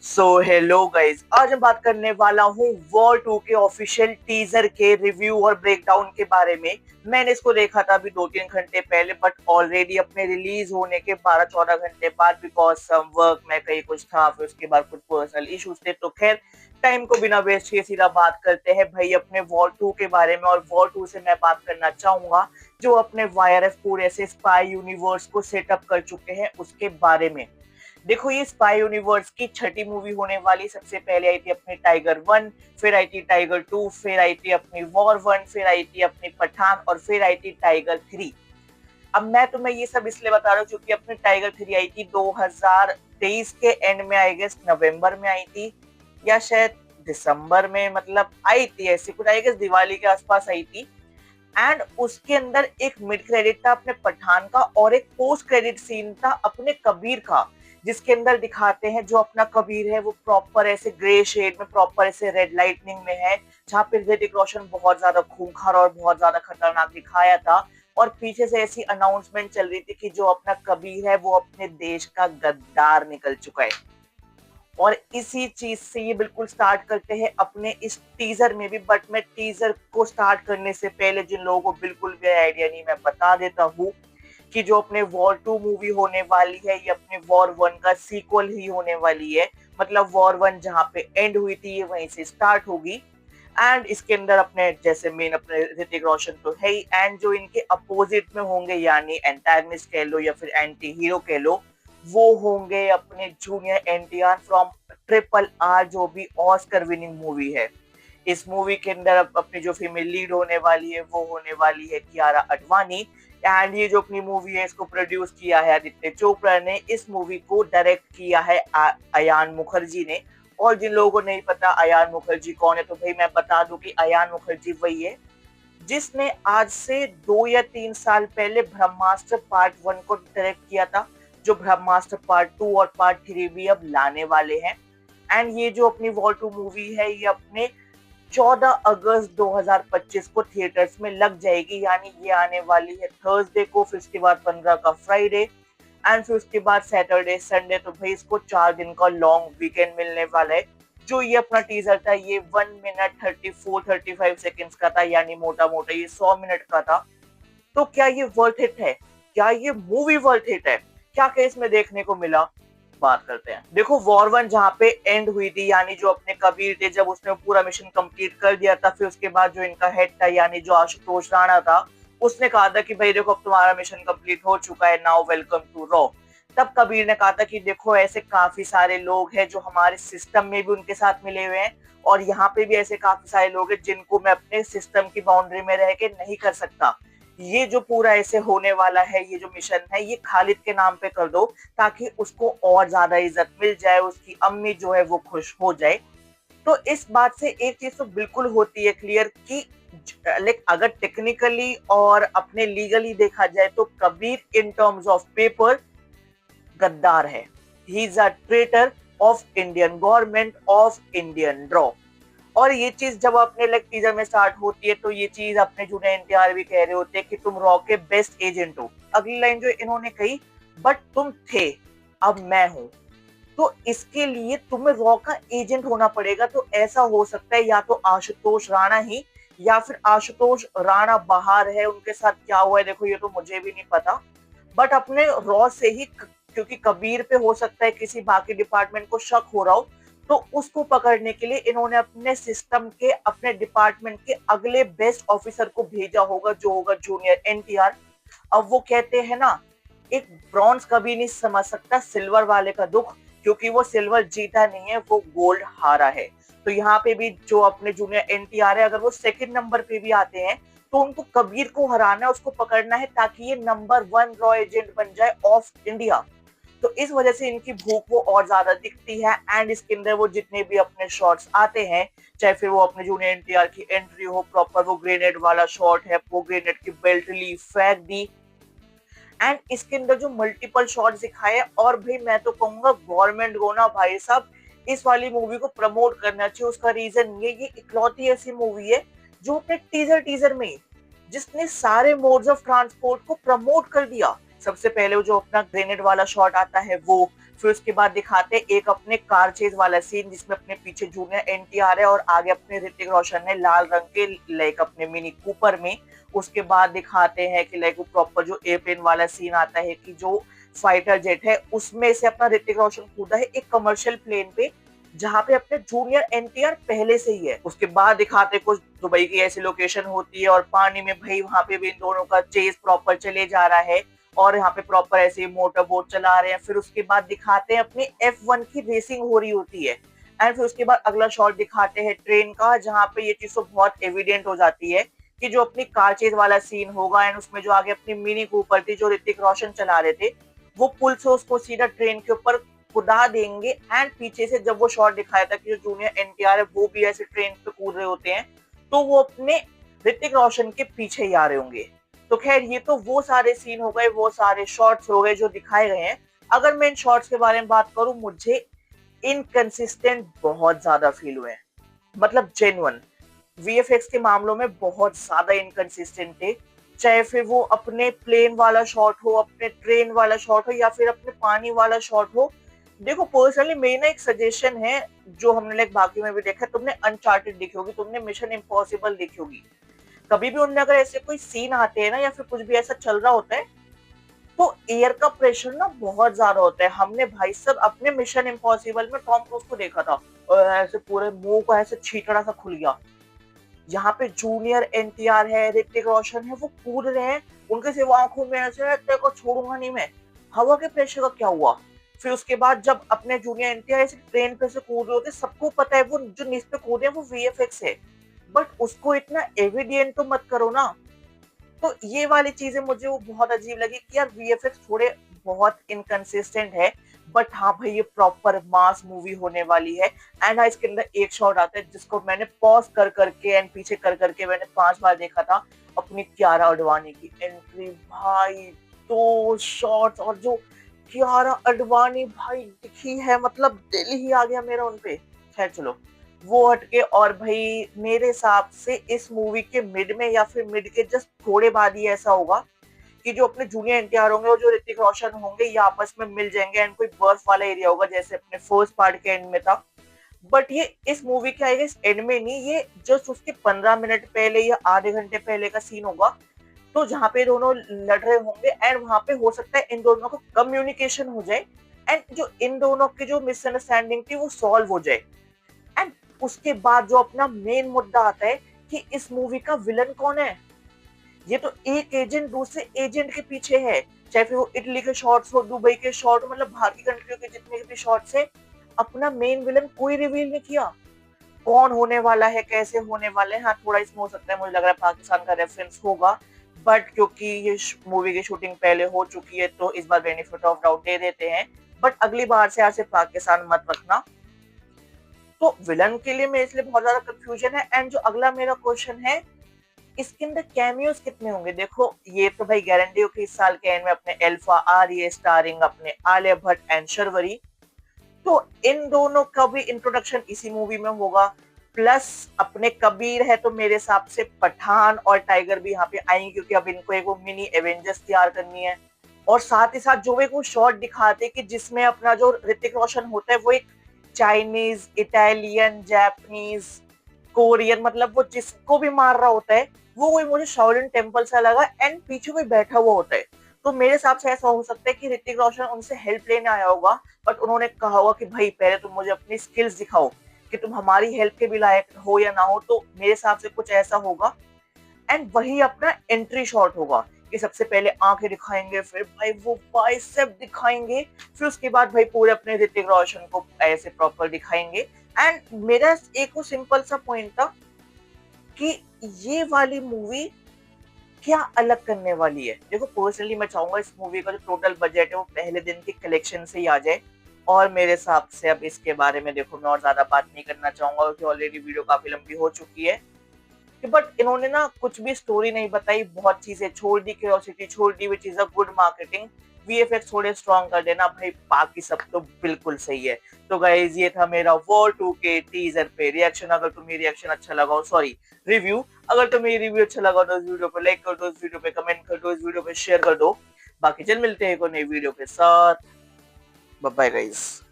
Hello guys, आज मैं बात करने वाला हूँ वॉर 2 के ऑफिशियल टीजर के रिव्यू और ब्रेकडाउन के बारे में। मैंने इसको देखा था अभी 2-3 घंटे पहले, बट ऑलरेडी अपने रिलीज होने के 12-14 घंटे बाद, बिकॉज सम वर्क में कहीं कुछ था, फिर उसके बाद कुछ पर्सनल इश्यूज थे। तो खैर, टाइम को बिना वेस्ट किए सीधा बात करते हैं भाई अपने वॉर 2 के बारे में। और वॉर 2 से मैं बात करना चाहूंगा जो अपने वाईआरएफ पूरे से स्पाई यूनिवर्स को सेटअप कर चुके हैं उसके बारे में। देखो, ये स्पाई यूनिवर्स की छठी मूवी होने वाली। सबसे पहले आई थी अपनी टाइगर 1, फिर आई थी टाइगर 2, फिर आई थी अपनी वॉर 1, फिर आई थी अपनी पठान, और फिर आई थी टाइगर 3। अब मैं तुम्हें ये सब इसलिए बता रहा हूँ क्योंकि अपनी टाइगर 3 आई थी 2023 के एंड में, आई गेस नवंबर में आई थी, या शायद दिसंबर में, मतलब आई थी ऐसी कुछ, आई गेस दिवाली के आसपास आई थी। एंड उसके अंदर एक मिड क्रेडिट था अपने पठान का, और एक पोस्ट क्रेडिट सीन था अपने कबीर का, जिसके अंदर दिखाते हैं जो अपना कबीर है वो प्रॉपर ऐसे ग्रे शेड में, प्रॉपर ऐसे रेड लाइटनिंग में है, जहाँ पे ऋतिक रोशन बहुत ज्यादा खूंखार और बहुत ज्यादा खतरनाक दिखाया था। और पीछे से ऐसी अनाउंसमेंट चल रही थी कि जो अपना कबीर है वो अपने देश का गद्दार निकल चुका है। और इसी चीज से ये बिल्कुल स्टार्ट करते हैं अपने इस टीजर में भी। बट मैं टीजर को स्टार्ट करने से पहले जिन लोगों को बिल्कुल भी आइडिया नहीं, मैं बता देता हूँ कि जो अपने वॉर 2 मूवी होने वाली है ये अपने वॉर 1 का सीक्वल ही होने वाली है। मतलब वॉर 1 जहाँ पे एंड हुई थी ये वहीं से स्टार्ट होगी। एंड इसके अंदर अपने जैसे मेन अपने ऋतिक रोशन तो है ही, एंड जो इनके अपोजिट में होंगे यानी एंटागनिस्ट कह लो या फिर एंटी हीरो कह लो, वो होंगे अपने junior NTR from triple R, जो भी ऑस्कर विनिंग मूवी है। इस मूवी के अंदर अपनी जो फीमेल लीड होने वाली है वो होने वाली है कियारा अडवाणी। एंड ये जो अपनी मूवी है इसको प्रोड्यूस किया है आदित्य चोपड़ा ने। इस मूवी को डायरेक्ट किया है अयान मुखर्जी ने। और जिन लोगों को नहीं पता अयान मुखर्जी कौन है, तो भाई मैं बता दूं कि अयान मुखर्जी वही है जिसने आज से 2 या 3 साल पहले ब्रह्मास्त्र पार्ट 1 को डायरेक्ट किया था, जो ब्रह्मास्त्र पार्ट 2 और पार्ट 3 भी अब लाने वाले हैं। एंड ये जो अपनी वॉर 2 मूवी है ये अपने 14 अगस्त 2025 को थिएटर्स में लग जाएगी, यानी ये आने वाली है थर्सडे को, फिर उसके बाद 15 का फ्राइडे, एंड फिर उसके बाद सैटरडे संडे। तो भाई इसको 4 दिन का लॉन्ग वीकेंड मिलने वाला है। जो ये अपना टीजर था ये 1 मिनट 34-35 सेकेंड्स का था, यानी मोटा मोटा ये 100 मिनट का था। तो क्या ये वर्थ इट है? क्या ये मूवी वर्थ इट है? क्या क्या इसमें देखने को मिला, बात करते हैं। देखो, वॉर 1 जहाँ पे एंड हुई थी, यानी जो अपने कबीर थे जब उसने पूरा मिशन कंप्लीट कर दिया था, फिर उसके बाद जो इनका हेड था यानी जो आशुतोष राणा था, उसने कहा था कि भाई देखो अब तुम्हारा मिशन कंप्लीट हो चुका है, नाउ वेलकम टू रॉ। तब कबीर ने कहा था कि देखो ऐसे काफी सारे लोग हैं जो हमारे सिस्टम में भी उनके साथ मिले हुए हैं, और यहाँ पे भी ऐसे काफी सारे लोग हैं जिनको मैं अपने सिस्टम की बाउंड्री में रह के नहीं कर सकता। ये जो पूरा ऐसे होने वाला है, ये जो मिशन है ये खालिद के नाम पे कर दो, ताकि उसको और ज्यादा इज्जत मिल जाए, उसकी अम्मी जो है वो खुश हो जाए। तो इस बात से एक चीज तो बिल्कुल होती है क्लियर कि लाइक अगर टेक्निकली और अपने लीगली देखा जाए तो Kabir in terms of paper गद्दार है। He is a traitor of Indian government, of Indian law. और ये चीज जब अपने लाइक टीजर में स्टार्ट होती है तो ये चीज अपने जूनियर एनटीआर भी कह रहे होते हैं कि तुम रॉ के बेस्ट एजेंट हो। अगली लाइन जो इन्होंने कही, बट तुम थे, अब मैं हूं। तो इसके लिए तुम्हें रॉ का एजेंट होना पड़ेगा। तो ऐसा हो सकता है या तो आशुतोष राणा ही, या फिर आशुतोष राणा बाहर है, उनके साथ क्या हुआ है देखो ये तो मुझे भी नहीं पता। बट अपने रॉ से ही, क्योंकि कबीर पे हो सकता है किसी बाकी डिपार्टमेंट को शक हो रहा हो, तो उसको पकड़ने के लिए इन्होंने अपने सिस्टम के, अपने डिपार्टमेंट के अगले बेस्ट ऑफिसर को भेजा होगा, जो होगा जूनियर एनटीआर। अब वो कहते हैं ना, एक ब्रॉन्ज कभी नहीं समझ सकता सिल्वर वाले का दुख, क्योंकि वो सिल्वर जीता नहीं है, वो गोल्ड हारा है। तो यहाँ पे भी जो अपने जूनियर एनटीआर है, अगर वो सेकंड नंबर पे भी आते हैं तो उनको कबीर को हराना है, उसको पकड़ना है, ताकि ये नंबर 1 रॉ एजेंट बन जाए ऑफ इंडिया। तो इस वजह से इनकी भूख वो और ज्यादा दिखती है। एंड इसके अंदर वो जितने भी अपने शॉट्स आते हैं, चाहे फिर वो अपने जूनियर एनटीआर की एंट्री हो, प्रॉपर वो ग्रेनेड वाला शॉट है, वो ग्रेनेड की बेल्ट ली, फेंक दी, एंड इसके अंदर जो मल्टीपल शॉट्स दिखाए। और भाई मैं तो कहूंगा गवर्नमेंट को ना भाई साहब इस वाली मूवी को प्रमोट करना चाहिए। उसका रीजन ये इकलौती ऐसी मूवी है जो अपने टीजर टीजर में जिसने सारे मोड्स ऑफ ट्रांसपोर्ट को प्रमोट कर दिया। सबसे पहले वो जो अपना ग्रेनेड वाला शॉट आता है वो, फिर उसके बाद दिखाते हैं एक अपने कार चेज वाला सीन जिसमें अपने पीछे जूनियर एनटीआर है और आगे अपने ऋतिक रोशन ने लाल रंग के लाइक अपने मिनी कूपर में। उसके बाद दिखाते हैं कि लाइक वो प्रॉपर जो एयरप्लेन वाला सीन आता है कि जो फाइटर जेट है उसमें से अपना ऋतिक रोशन कूदा है एक कमर्शियल प्लेन पे जहाँ पे अपने जूनियर एनटीआर पहले से ही है। उसके बाद दिखाते कुछ दुबई की ऐसी लोकेशन होती है और पानी में भाई वहां पे भी इन दोनों का चेस प्रॉपर चले जा रहा है और यहाँ पे प्रॉपर ऐसे मोटर बोट चला रहे हैं। फिर उसके बाद दिखाते हैं अपनी F1 की रेसिंग हो रही होती है एंड फिर उसके बाद अगला शॉट दिखाते हैं ट्रेन का जहाँ पे ये चीज तो बहुत एविडेंट हो जाती है कि जो अपनी कार चेज वाला सीन होगा एंड उसमें जो आगे अपनी मिनी कूपर थी जो ऋतिक रोशन चला रहे थे वो पुल से उसको सीधा ट्रेन के ऊपर कुदा देंगे एंड पीछे से जब वो शॉट दिखाया था कि जो जूनियर एनटीआर है वो भी ऐसे ट्रेन पे कूद रहे होते हैं तो वो अपने ऋतिक रोशन के पीछे ही आ रहे होंगे। तो खैर ये तो वो सारे सीन हो गए, वो सारे शॉट्स हो गए जो दिखाए गए हैं। अगर मैं इन शॉट्स के बारे में बात करूं मुझे इनकंसिस्टेंट बहुत ज्यादा फील हुए, मतलब जेन्युइन वीएफएक्स के मामलों में बहुत ज्यादा इनकंसिस्टेंट थे। चाहे फिर वो अपने प्लेन वाला शॉट हो, अपने ट्रेन वाला शॉट हो या फिर अपने पानी वाला शॉट हो। देखो पर्सनली मेरी ना एक सजेशन है जो हमने लाइक बाकी में भी देखा, तुमने अनचार्टेड देखी होगी, तुमने मिशन इम्पॉसिबल देखी होगी। कभी भी उनमें अगर ऐसे कोई सीन आते हैं ना या फिर कुछ भी ऐसा चल रहा होता है तो एयर का प्रेशर ना बहुत ज्यादा होता है। हमने भाई साहब अपने मिशन इम्पॉसिबल में टॉम क्रूज को देखा था और ऐसे पूरे मुंह को ऐसे छींटड़ा सा खुल गया। यहाँ पे जूनियर एनटीआर है, ऋतिक रोशन है, वो कूद रहे हैं, उनके सिर्फ आंखों में ऐसे तेरे को छोड़ूंगा नहीं मैं। हवा के प्रेशर का क्या हुआ? फिर उसके बाद जब अपने जूनियर एनटीआर ऐसे ट्रेन पे से कूद रहे होते, सबको पता है वो जो नीचे पे कूदे हैं वो वीएफएक्स है, बट उसको इतना एविडेंट तो मत करो ना। तो ये वाली चीजें मुझे वो बहुत अजीब लगी कि यार वीएफएक्स थोड़े बहुत इनकंसिस्टेंट है, बट हाँ भाई ये प्रॉपर मास मूवी होने वाली है। एंड हाँ इसके अंदर एक शॉट आता है जिसको मैंने पॉज कर करके एंड पीछे कर करके मैंने 5 बार देखा था, अपनी कियारा आडवाणी की एंट्री। भाई दो शॉट्स और जो कियारा आडवाणी भाई दिखी है, मतलब दिल ही आ गया मेरा उनपे। खैर चलो वो हटके, और भाई मेरे हिसाब से इस मूवी के मिड में या फिर मिड के जस्ट थोड़े बाद ही ऐसा होगा कि जो अपने जूनियर एनटीआर होंगे और जो ऋतिक रोशन होंगे ये आपस में मिल जाएंगे एंड कोई बर्फ वाला एरिया होगा जैसे अपने फर्स्ट पार्ट के एंड में था। बट ये इस मूवी के आएगा इस एंड में नहीं, ये जस्ट उसके 15 मिनट पहले या आधे घंटे पहले का सीन होगा। तो जहाँ पे दोनों लड़ रहे होंगे एंड वहां पे हो सकता है इन दोनों को कम्युनिकेशन हो जाए एंड जो इन दोनों की जो मिसअंडरस्टैंडिंग थी वो सॉल्व हो जाए। एंड उसके बाद जो अपना मेन मुद्दा आता है कि इस मूवी का विलन कौन है। ये तो एक एजेंट दूसरे एजेंट के पीछे है, चाहे फिर वो इटली के शॉट्स हो, दुबई के शॉट, मतलब बाहर की कंट्रियों के जितने भी शॉट्स है, अपना मेन विलन कोई रिवील नहीं किया। कौन होने वाला है, कैसे होने वाले हैं, हाँ थोड़ा इसमें हो सकता है, मुझे लग रहा है पाकिस्तान का रेफरेंस होगा, बट क्योंकि ये मूवी की शूटिंग पहले हो चुकी है तो इस बार बेनिफिट ऑफ डाउट दे देते हैं। बट अगली बार से ऐसे पाकिस्तान मत रखना। तो विलन के लिए मैं इसलिए बहुत ज्यादा कंफ्यूजन है। एंड जो अगला मेरा क्वेश्चन है, इसके अंदर कैमियोस कितने होंगे? देखो ये तो भाई गारंटी हो कि इस साल के एंड में अपने अल्फा आ रही है स्टारिंग अपने आलिया भट्ट एंड शर्वरी, तो इन दोनों का भी इंट्रोडक्शन इसी मूवी में होगा। प्लस अपने कबीर है तो मेरे हिसाब से पठान और टाइगर भी यहाँ पे आएंगे क्योंकि अब इनको एक वो मिनी एवेंजर्स तैयार करनी है। और साथ ही साथ जो एक वो शॉट दिखाते कि जिसमें अपना जो ऋतिक रोशन होता है वो एक चाइनीज, इटालियन, जापानीज, कोरियन, मतलब वो जिसको भी मार रहा होता है वो कोई मुझे शाओलिन टेम्पल सा लगा एंड पीछे कोई बैठा हुआ होता है। तो मेरे हिसाब से ऐसा हो सकता है कि ऋतिक रोशन उनसे हेल्प लेने आया होगा, बट उन्होंने कहा होगा कि भाई पहले तुम मुझे अपनी स्किल्स दिखाओ कि तुम हमारी हेल्प के भी लायक हो या ना हो। तो मेरे हिसाब से कुछ ऐसा होगा एंड वही अपना एंट्री शॉट होगा कि सबसे पहले आंखें दिखाएंगे, फिर भाई वो बाइसेप दिखाएंगे, फिर उसके बाद भाई पूरे अपने ऋतिक रोशन को ऐसे प्रॉपर दिखाएंगे। एंड मेरा एक वो सिंपल सा पॉइंट था कि ये वाली मूवी क्या अलग करने वाली है। देखो पर्सनली मैं चाहूंगा इस मूवी का जो टोटल बजट है वो पहले दिन के कलेक्शन से ही आ जाए, और मेरे हिसाब से अब इसके बारे में देखो मैं और ज्यादा बात नहीं करना चाहूंगा क्योंकि ऑलरेडी वीडियो काफी लंबी हो चुकी है। बट इन्होंने ना कुछ भी स्टोरी नहीं बताई, बहुत चीजें छोड़ दी, क्यूरियोसिटी छोड़ दी, which is a good marketing. VFX थोड़े स्ट्रॉन्ग कर देना भाई, बाकी सब तो बिल्कुल सही है। तो गाइज ये था मेरा वॉर 2 के टीजर पे रिएक्शन। अगर तुम्हें रिएक्शन अच्छा लगा हो, सॉरी रिव्यू, अगर तुम्हें रिव्यू अच्छा लगा तो इस वीडियो पे लाइक कर दो, इस वीडियो पे कमेंट कर दो, इस वीडियो पे शेयर कर दो। बाकी चल मिलते हैं एक नई वीडियो के साथ। Bye guys.